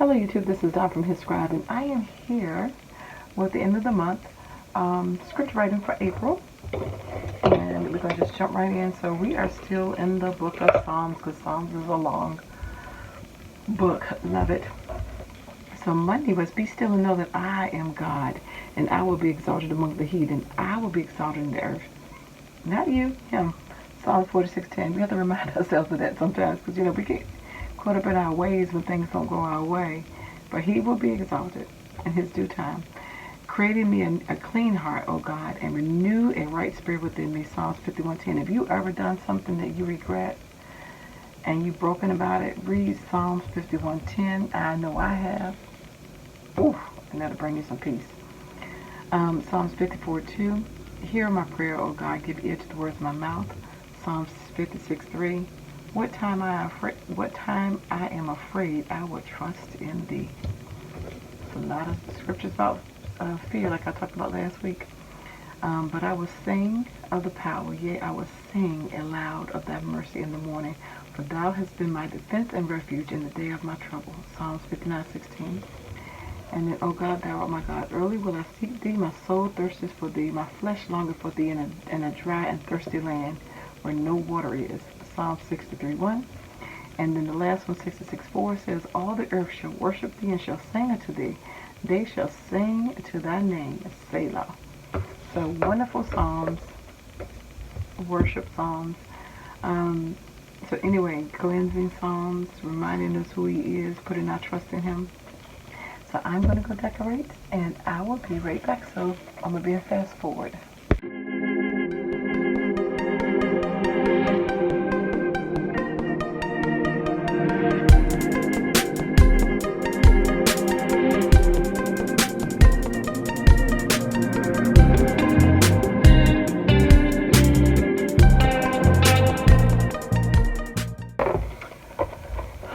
Hello YouTube, this is Don from hzscribe, and I am here with the end of the month script writing for April, and we're going to just jump right in. So we are still in the book of Psalms, because Psalms is a long book. Love it. So Monday was, be still and know that I am God, and I will be exalted among the heathen. I will be exalted in the earth. Not you, him. Psalms 46:10. We have to remind ourselves of that sometimes, because we get caught up in our ways when things don't go our way. But he will be exalted in his due time. Creating me a clean heart, O God, and renew a right spirit within me. Psalms 51:10. Have you ever done something that you regret and you've broken about it? Read Psalms 51:10. I know I have. Ooh, and that'll bring you some peace. Psalms 54:2. Hear my prayer, O God. Give ear to the words of my mouth. Psalms 56:3. What time I am afraid, I will trust in thee. There's a lot of scriptures about fear, like I talked about last week. But I will sing of the power, yea, I will sing aloud of thy mercy in the morning. For thou hast been my defense and refuge in the day of my trouble. Psalms 59:16. And then, O God, thou art my God, early will I seek thee. My soul thirsteth for thee. My flesh longeth for thee in a dry and thirsty land where no water is. Psalm 63:1. And then the last one, 66:4, says, all the earth shall worship thee and shall sing unto thee. They shall sing to thy name, Selah. So wonderful psalms, worship psalms. So anyway, cleansing psalms, reminding us who he is, putting our trust in him. So I'm going to go decorate, and I will be right back. So I'm going to be a fast forward.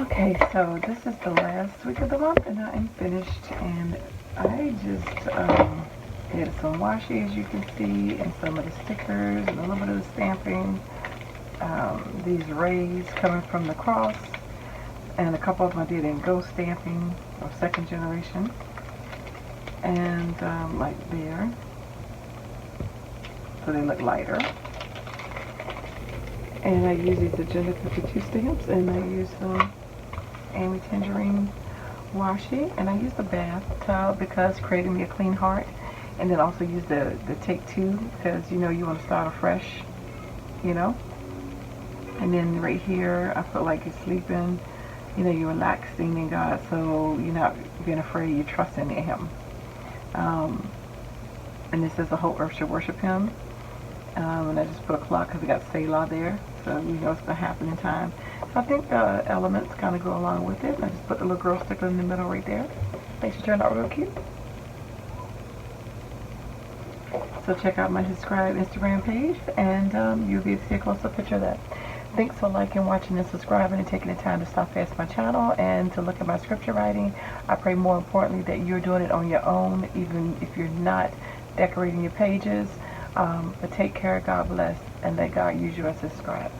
Okay, so this is the last week of the month, and I am finished, and I just did some washi, as you can see, and some of the stickers, and a little bit of the stamping, these rays coming from the cross, and a couple of them I did in ghost stamping, or second generation, and like there, so they look lighter. And I use these Agenda 52 stamps, and I use Amy Tangerine washi, and I use the bathtub because creating me a clean heart, and then also use the Take Two, because you want to start afresh, and then right here I feel like you're sleeping, you're relaxing in God, so you're not being afraid, you're trusting in him. And this says the whole earth should worship him, and I just put a clock because I got Selah there, so we know it's going to happen in time. So I think the elements kind of go along with it. I just put the little girl sticker in the middle right there. Makes it turn out real cute. So check out my hzscribe Instagram page, and you'll be able to see a close-up picture of that. Thanks for liking, watching, and subscribing, and taking the time to stop past my channel and to look at my scripture writing. I pray more importantly that you're doing it on your own, even if you're not decorating your pages. But take care, God bless, and let God use you as his scribe.